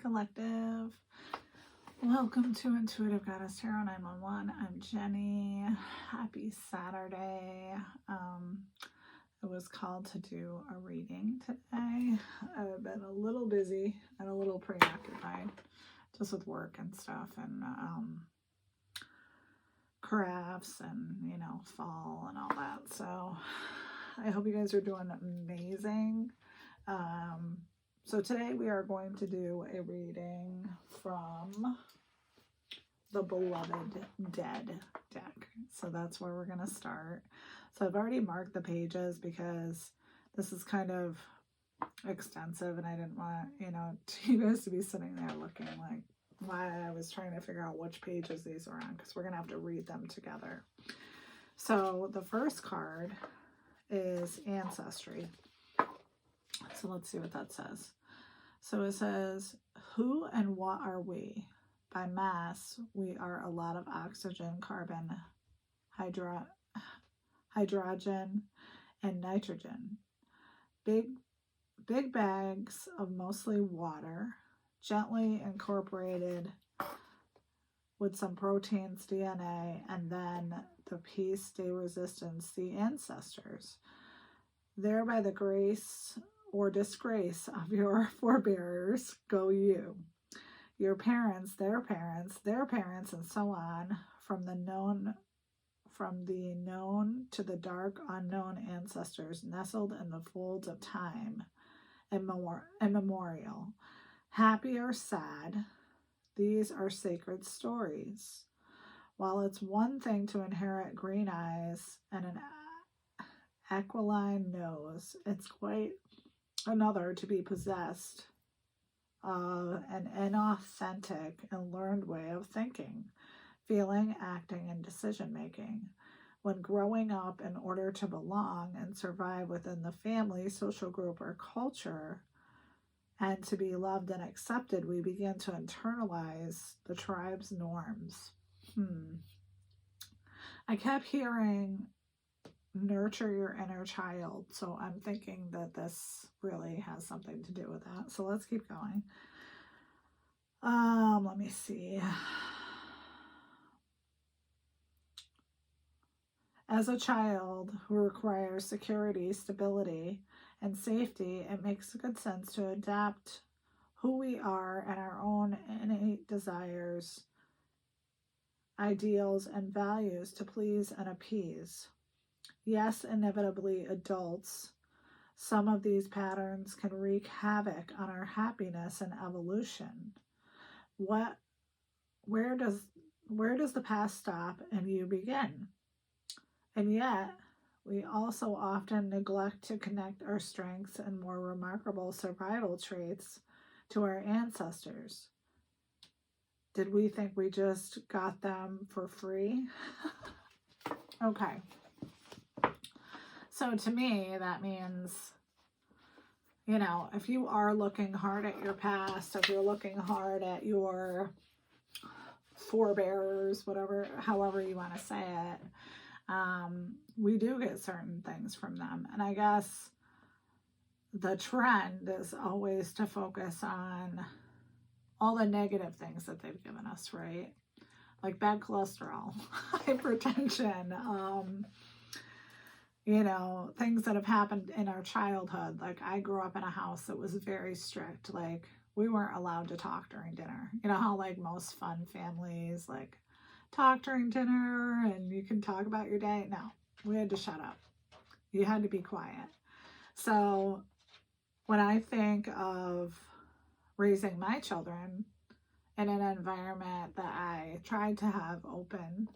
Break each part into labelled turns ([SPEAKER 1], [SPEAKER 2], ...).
[SPEAKER 1] Collective. Welcome to Intuitive Goddess Tarot 911. I'm Jenny. Happy Saturday. I was called to do a reading today. I've been a little busy and a little preoccupied just with work and stuff and crafts and, fall and all that. So I hope you guys are doing amazing. So today we are going to do a reading from the Beloved Dead deck. So that's where we're going to start. So I've already marked the pages because this is kind of extensive and I didn't want, you guys to be sitting there looking like why I was trying to figure out which pages these are on, because we're going to have to read them together. So the first card is Ancestry. So let's see what that says. So it says, who and what are we? By mass, we are a lot of oxygen, carbon, hydrogen, and nitrogen. Big bags of mostly water, gently incorporated with some proteins, DNA, and then the peace de resistance, the ancestors. Thereby the grace or disgrace of your forebears go you. Your parents, their parents, their parents, and so on, from the known to the dark unknown ancestors nestled in the folds of time immemorial. Happy or sad, these are sacred stories. While it's one thing to inherit green eyes and an aquiline nose, it's quite another to be possessed of an inauthentic and learned way of thinking, feeling, acting, and decision-making. When growing up in order to belong and survive within the family, social group, or culture, and to be loved and accepted, we begin to internalize the tribe's norms. I kept hearing nurture your inner child, so I'm thinking that this really has something to do with that. So let's keep going. Let me see. As a child who requires security, stability, and safety, it makes good sense to adapt who we are and our own innate desires, ideals, and values to please and appease. Yes, inevitably adults, some of these patterns can wreak havoc on our happiness and evolution. Where does the past stop and you begin? And yet, we also often neglect to connect our strengths and more remarkable survival traits to our ancestors. Did we think we just got them for free? Okay. So to me, that means, if you are looking hard at your past, if you're looking hard at your forebears, however you want to say it, we do get certain things from them. And I guess the trend is always to focus on all the negative things that they've given us, right? Like bad cholesterol, hypertension, things that have happened in our childhood. Like I grew up in a house that was very strict. Like we weren't allowed to talk during dinner. You know how like most fun families like talk during dinner and you can talk about your day? No, we had to shut up. You had to be quiet. So when I think of raising my children in an environment that I tried to have open,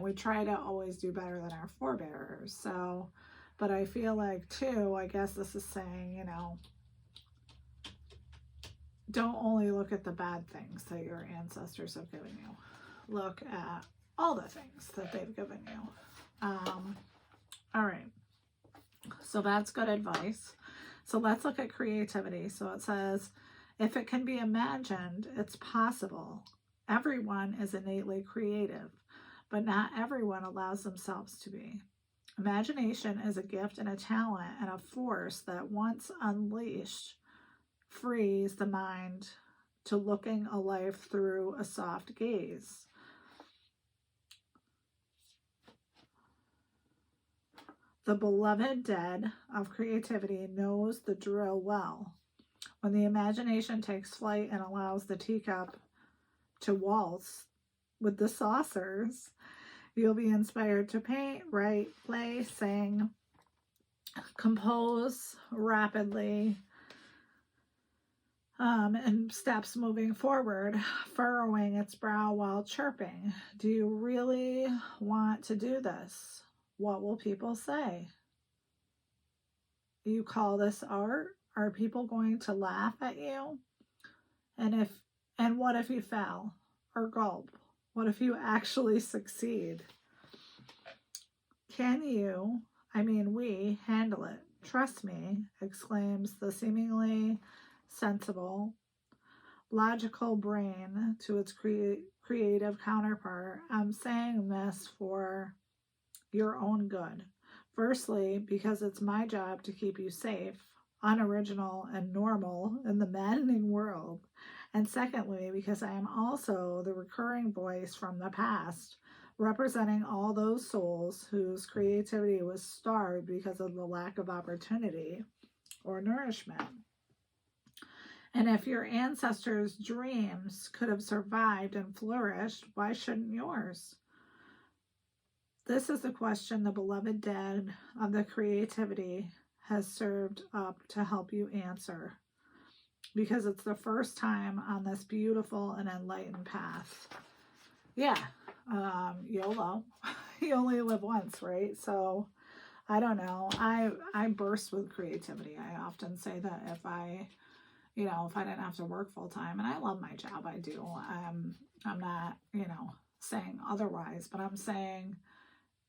[SPEAKER 1] we try to always do better than our forebears. So, but I feel like too, I guess this is saying, don't only look at the bad things that your ancestors have given you. Look at all the things that they've given you. All right. So that's good advice. So let's look at creativity. So it says, if it can be imagined, it's possible. Everyone is innately creative, but not everyone allows themselves to be. Imagination is a gift and a talent and a force that once unleashed frees the mind to looking a life through a soft gaze. The beloved dead of creativity knows the drill well. When the imagination takes flight and allows the teacup to waltz with the saucers, you'll be inspired to paint, write, play, sing, compose rapidly, and steps moving forward, furrowing its brow while chirping. Do you really want to do this? What will people say? You call this art? Are people going to laugh at you? And what if you fail or gulp? What if you actually succeed? Can you, we, handle it? Trust me, exclaims the seemingly sensible, logical brain to its creative counterpart. I'm saying this for your own good. Firstly, because it's my job to keep you safe, unoriginal, and normal in the maddening world. And secondly, because I am also the recurring voice from the past, representing all those souls whose creativity was starved because of the lack of opportunity or nourishment. And if your ancestors' dreams could have survived and flourished, why shouldn't yours? This is the question the beloved dead of the creativity has served up to help you answer, because it's the first time on this beautiful and enlightened path. Yeah, YOLO. You only live once, right? So I don't know. I burst with creativity. I often say that if I didn't have to work full time, and I love my job, I do. I'm not, saying otherwise, but I'm saying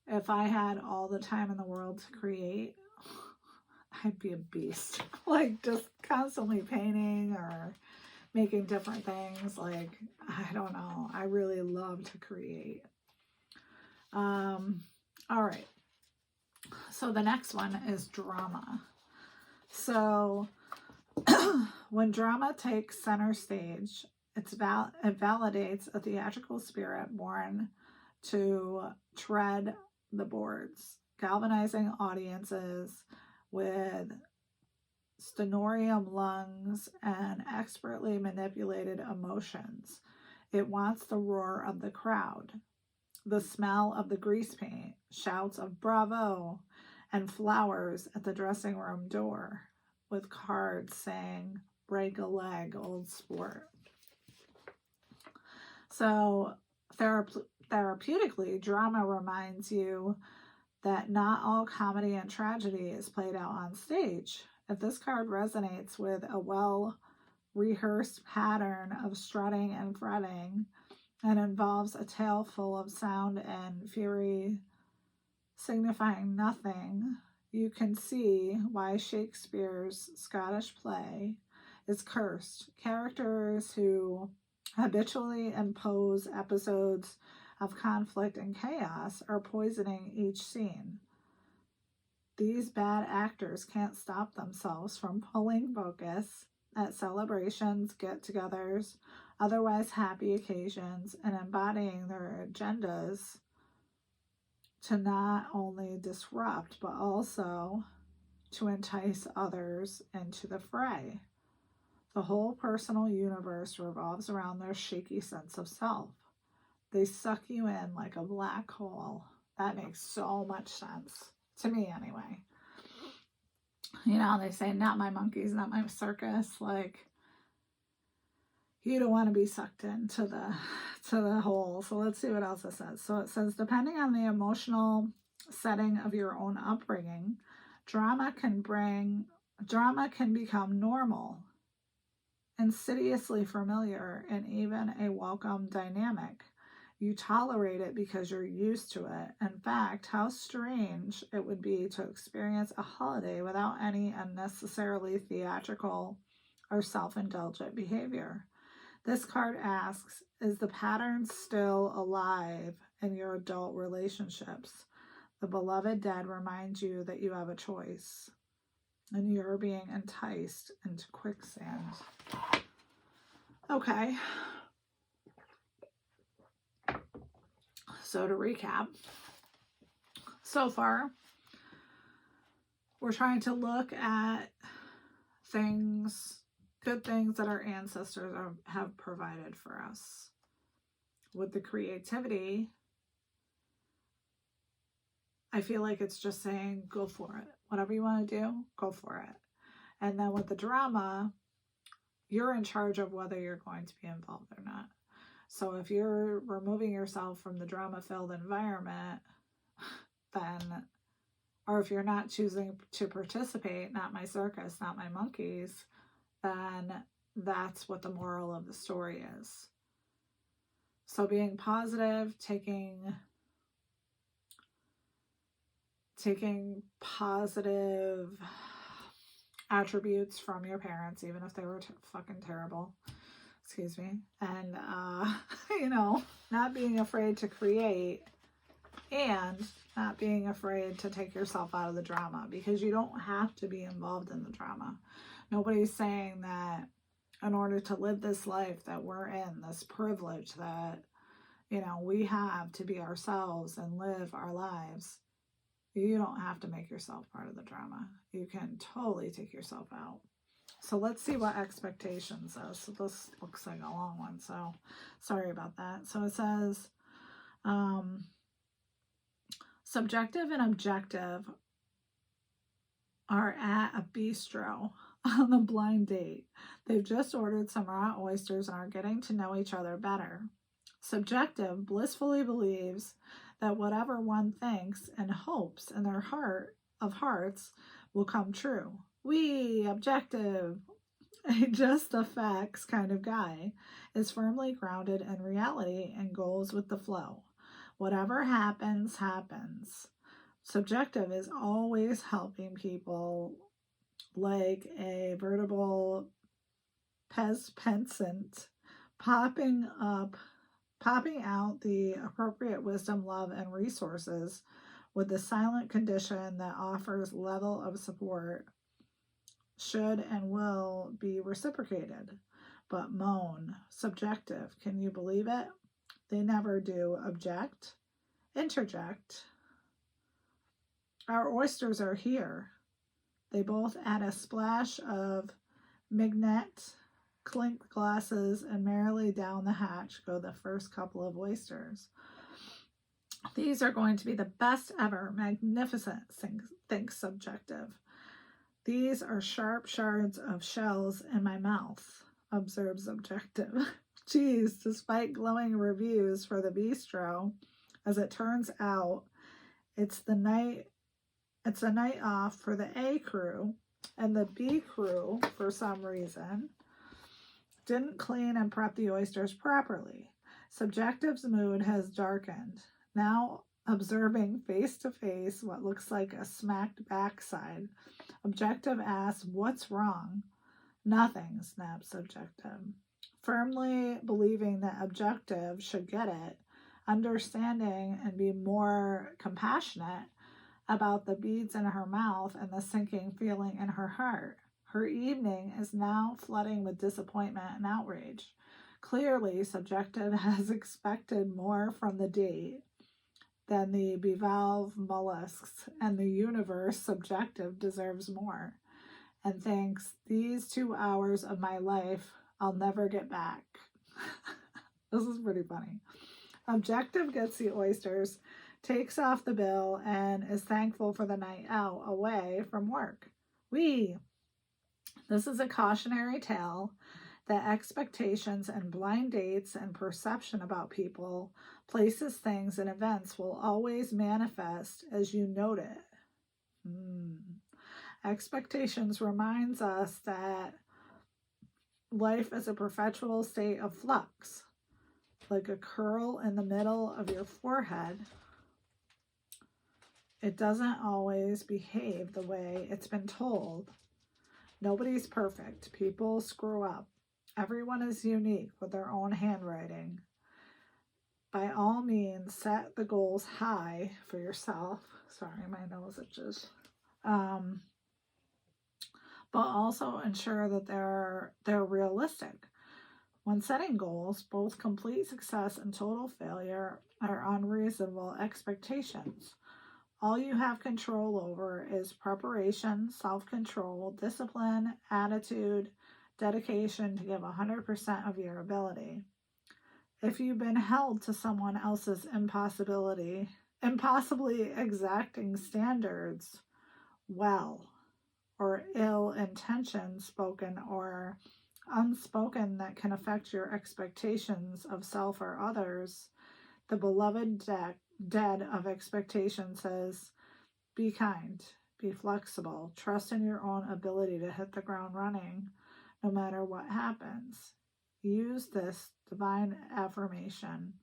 [SPEAKER 1] if I had all the time in the world to create, I'd be a beast. Like, just constantly painting or making different things. Like, I don't know. I really love to create. All right. So the next one is drama. So when drama takes center stage, it validates a theatrical spirit born to tread the boards, galvanizing audiences with stentorian lungs and expertly manipulated emotions. It wants the roar of the crowd, the smell of the grease paint, shouts of bravo, and flowers at the dressing room door, with cards saying, break a leg, old sport. So therapeutically, drama reminds you that not all comedy and tragedy is played out on stage. If this card resonates with a well-rehearsed pattern of strutting and fretting and involves a tale full of sound and fury signifying nothing, you can see why Shakespeare's Scottish play is cursed. Characters who habitually impose episodes of conflict and chaos are poisoning each scene. These bad actors can't stop themselves from pulling focus at celebrations, get-togethers, otherwise happy occasions, and embodying their agendas to not only disrupt, but also to entice others into the fray. The whole personal universe revolves around their shaky sense of self. They suck you in like a black hole. That makes so much sense. To me, anyway. They say, not my monkeys, not my circus. Like, you don't want to be sucked into the hole. So let's see what else it says. So it says, depending on the emotional setting of your own upbringing, drama can become normal, insidiously familiar, and even a welcome dynamic. You tolerate it because you're used to it. In fact, how strange it would be to experience a holiday without any unnecessarily theatrical or self-indulgent behavior. This card asks, is the pattern still alive in your adult relationships? The beloved dead reminds you that you have a choice. and you're being enticed into quicksand. Okay. So to recap, so far, we're trying to look at things, good things that our ancestors have provided for us. With the creativity, I feel like it's just saying, go for it. Whatever you want to do, go for it. And then with the drama, you're in charge of whether you're going to be involved or not. So if you're removing yourself from the drama-filled environment, then, or if you're not choosing to participate, not my circus, not my monkeys, then that's what the moral of the story is. So being positive, taking positive attributes from your parents, even if they were fucking terrible, excuse me, and you know, not being afraid to create, and not being afraid to take yourself out of the drama, because you don't have to be involved in the drama. Nobody's saying that in order to live this life that we're in, this privilege that, you know, we have to be ourselves and live our lives. You don't have to make yourself part of the drama. You can totally take yourself out. So let's see what expectations is. So this looks like a long one, so sorry about that. So it says, subjective and objective are at a bistro on a blind date. They've just ordered some raw oysters and are getting to know each other better. Subjective blissfully believes that whatever one thinks and hopes in their heart of hearts will come true. Objective, a just the facts kind of guy, is firmly grounded in reality and goes with the flow. Whatever happens, happens. Subjective is always helping people like a veritable pez pensant, popping out the appropriate wisdom, love, and resources with the silent condition that offers level of support should and will be reciprocated. But moan, subjective, can you believe it? They never do object, interject. Our oysters are here. They both add a splash of mignonette, clink glasses, and merrily down the hatch go the first couple of oysters. These are going to be the best ever, magnificent, thinks subjective. These are sharp shards of shells in my mouth, observes objective. Geez, despite glowing reviews for the bistro, as it turns out, it's a night off for the A crew, and the B crew, for some reason, didn't clean and prep the oysters properly. Subjective's mood has darkened. Now observing face to face what looks like a smacked backside, Objective asks, what's wrong? Nothing, snaps Subjective. Firmly believing that Objective should get it, understanding and be more compassionate about the beads in her mouth and the sinking feeling in her heart. Her evening is now flooding with disappointment and outrage. Clearly, Subjective has expected more from the date than the bivalve mollusks, and the universe, Subjective, deserves more, and thinks, these 2 hours of my life I'll never get back. This is pretty funny. Objective gets the oysters, takes off the bill, and is thankful for the night out away from work. This is a cautionary tale that expectations and blind dates and perception about people, places, things, and events will always manifest as you note it. Expectations reminds us that life is a perpetual state of flux, like a curl in the middle of your forehead. It doesn't always behave the way it's been told. Nobody's perfect. People screw up. Everyone is unique with their own handwriting. By all means, set the goals high for yourself. Sorry, my nose itches. but also ensure that they're realistic. When setting goals, both complete success and total failure are unreasonable expectations. All you have control over is preparation, self-control, discipline, attitude, dedication to give 100% of your ability. If you've been held to someone else's impossibly exacting standards, or ill intention, spoken or unspoken, that can affect your expectations of self or others, the beloved dead of expectation says, be kind, be flexible, trust in your own ability to hit the ground running no matter what happens. Use this divine affirmation.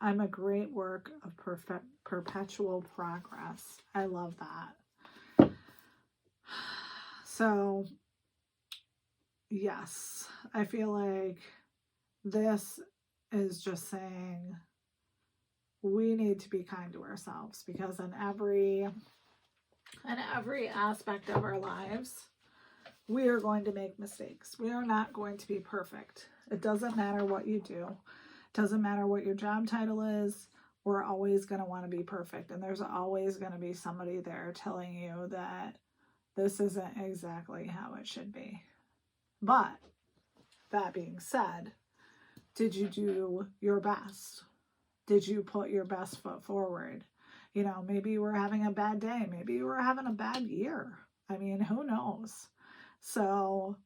[SPEAKER 1] I'm a great work of perpetual progress. I love that. So, yes, I feel like this is just saying we need to be kind to ourselves, because in every aspect of our lives, we are going to make mistakes. We are not going to be perfect. It doesn't matter what you do. It doesn't matter what your job title is. We're always going to want to be perfect. And there's always going to be somebody there telling you that this isn't exactly how it should be. But that being said, did you do your best? Did you put your best foot forward? You know, maybe you were having a bad day. Maybe you were having a bad year. I mean, who knows? So,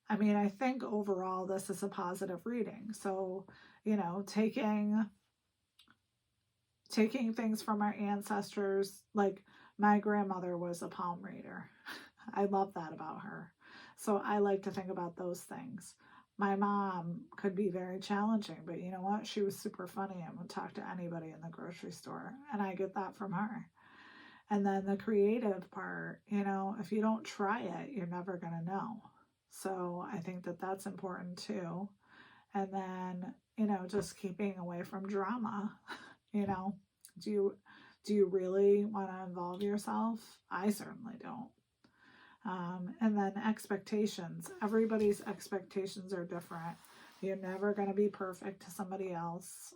[SPEAKER 1] I mean, I think overall this is a positive reading. So, you know, taking things from our ancestors, like my grandmother was a palm reader. I love that about her. So I like to think about those things. My mom could be very challenging, but you know what? She was super funny and would talk to anybody in the grocery store. And I get that from her. And then the creative part, you know, if you don't try it, you're never going to know. So I think that that's important too. And then, you know, just keeping away from drama. You know, do you really want to involve yourself? I certainly don't. And then expectations. Everybody's expectations are different. You're never going to be perfect to somebody else.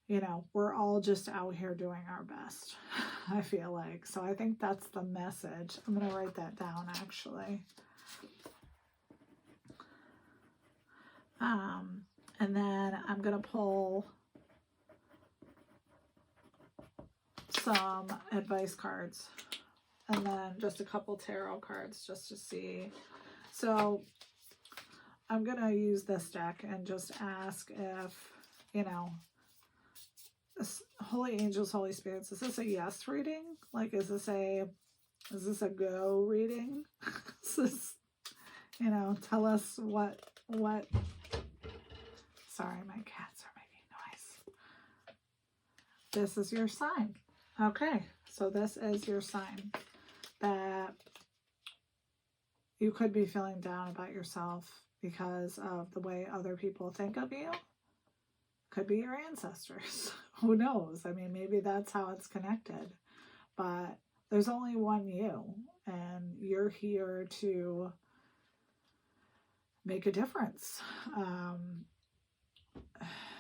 [SPEAKER 1] You know, we're all just out here doing our best, I feel like. So I think that's the message. I'm going to write that down, actually. And then I'm going to pull some advice cards. And then just a couple tarot cards just to see. So I'm going to use this deck and just ask if, you know, Holy Angels, Holy Spirits, is this a yes reading? Like, is this a go reading? Is this, you know, tell us what, sorry, my cats are making noise. This is your sign. Okay, so this is your sign that you could be feeling down about yourself because of the way other people think of you. Could be your ancestors. Who knows? I mean, maybe that's how it's connected. But there's only one you, and you're here to make a difference.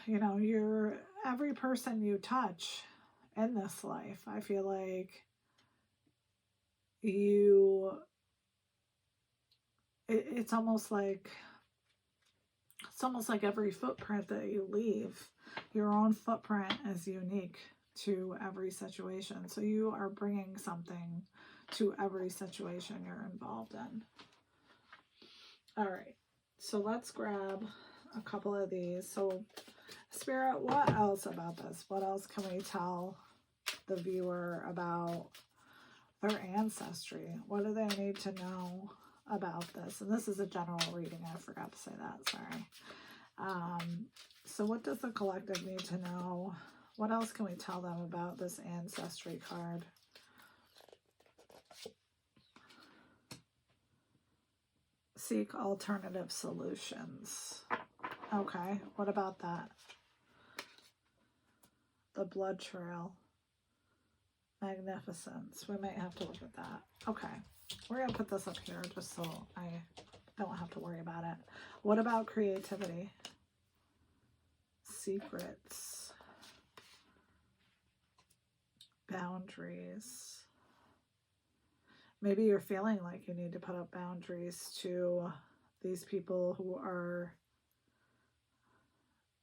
[SPEAKER 1] You know, every person you touch in this life, I feel like it's almost like every footprint that you leave, your own footprint is unique to every situation. So you are bringing something to every situation you're involved in. All right, so let's grab a couple of these. So Spirit, what else about this? What else can we tell the viewer about their ancestry? What do they need to know about this? And this is a general reading. I forgot to say that. Sorry. So what does the collective need to know? What else can we tell them about this ancestry card? Seek alternative solutions. Okay, what about that? The blood trail. Magnificence. We might have to look at that. Okay. We're going to put this up here just so I don't have to worry about it. What about creativity? Secrets. Boundaries. Maybe you're feeling like you need to put up boundaries to these people who are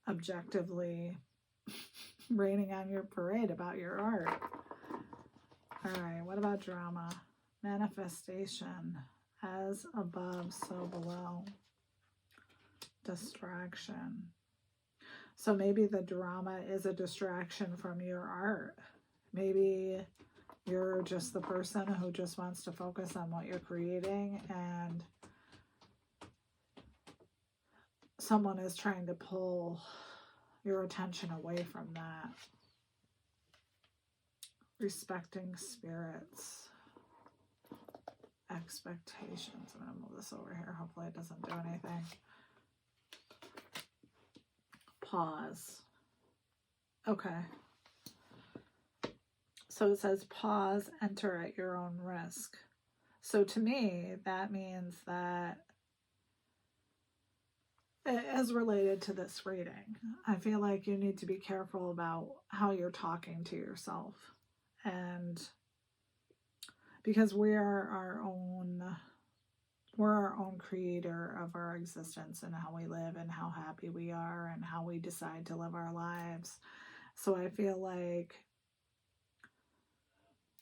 [SPEAKER 1] objectively raining on your parade about your art. All right, what about drama? Manifestation. As above, so below. Distraction. So maybe the drama is a distraction from your art. Maybe you're just the person who just wants to focus on what you're creating, and someone is trying to pull your attention away from that. Respecting spirits. Expectations. I'm going to move this over here. Hopefully it doesn't do anything. Pause. Okay. So it says pause, enter at your own risk. So to me, that means that as related to this reading, I feel like you need to be careful about how you're talking to yourself. And because we're our own creator of our existence and how we live and how happy we are and how we decide to live our lives. So I feel like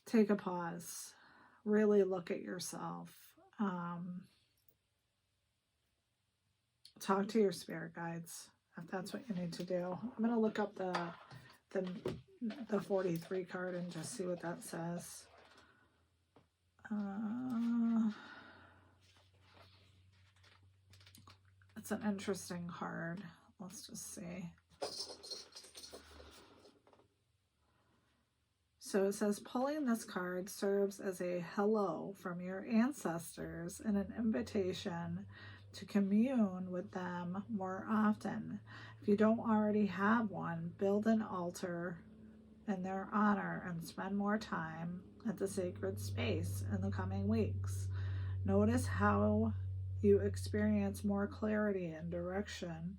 [SPEAKER 1] take a pause, really look at yourself, talk to your spirit guides if that's what you need to do. I'm going to look up the 43 card and just see what that says. It's an interesting card. Let's just see. So it says pulling this card serves as a hello from your ancestors and an invitation to commune with them more often. If you don't already have one, build an altar in their honor and spend more time at the sacred space in the coming weeks. Notice how you experience more clarity and direction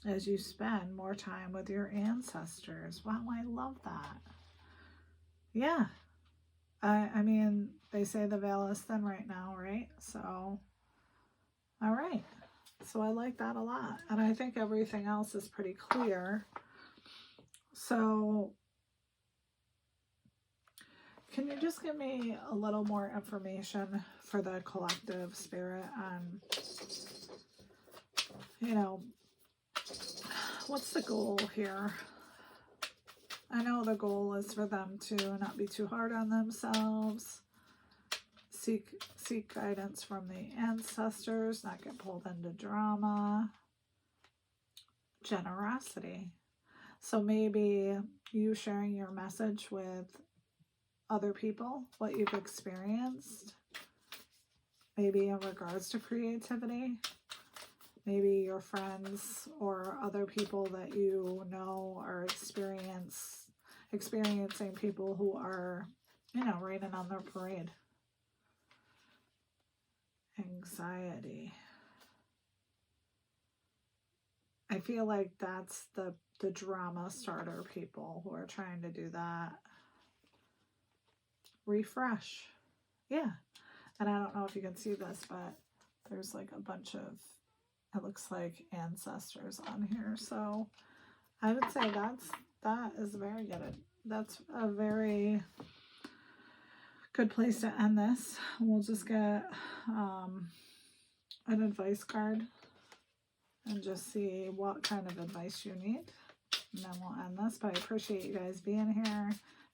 [SPEAKER 1] as you spend more time with your ancestors. Wow, I love that. Yeah. I mean, they say the veil is thin right now, right? So, all right. So I like that a lot. And I think everything else is pretty clear. So can you just give me a little more information for the collective spirit on, what's the goal here? I know the goal is for them to not be too hard on themselves, seek guidance from the ancestors, not get pulled into drama, generosity. So maybe you sharing your message with other people, what you've experienced, maybe in regards to creativity, maybe your friends or other people that you know are experiencing people who are, raining on their parade. Anxiety. I feel like that's the drama starter people who are trying to do that. Refresh. Yeah. And I don't know if you can see this, but there's like a bunch of, it looks like ancestors on here. So I would say that is very good. That's a very good place to end this. We'll just get an advice card and just see what kind of advice you need. And then we'll end this. But I appreciate you guys being here.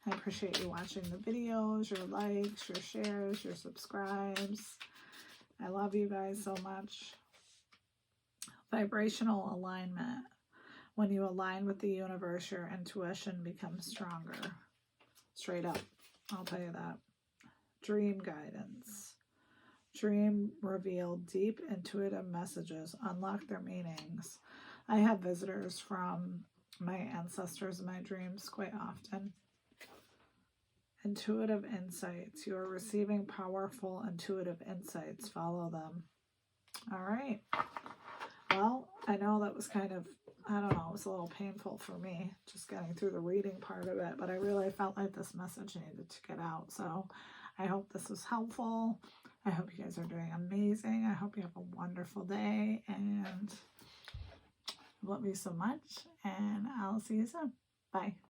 [SPEAKER 1] I appreciate you watching the videos, your likes, your shares, your subscribes. I love you guys so much. Vibrational alignment. When you align with the universe, your intuition becomes stronger. Straight up, I'll tell you that. Dream guidance. Dream reveal deep intuitive messages, unlock their meanings. I have visitors from my ancestors in my dreams quite often. intuitive insights. You are receiving powerful intuitive insights. Follow them. All right. Well, I know that was kind of, I don't know, it was a little painful for me just getting through the reading part of it, but I really felt like this message needed to get out. So I hope this was helpful. I hope you guys are doing amazing. I hope you have a wonderful day, and love you so much, and I'll see you soon. Bye.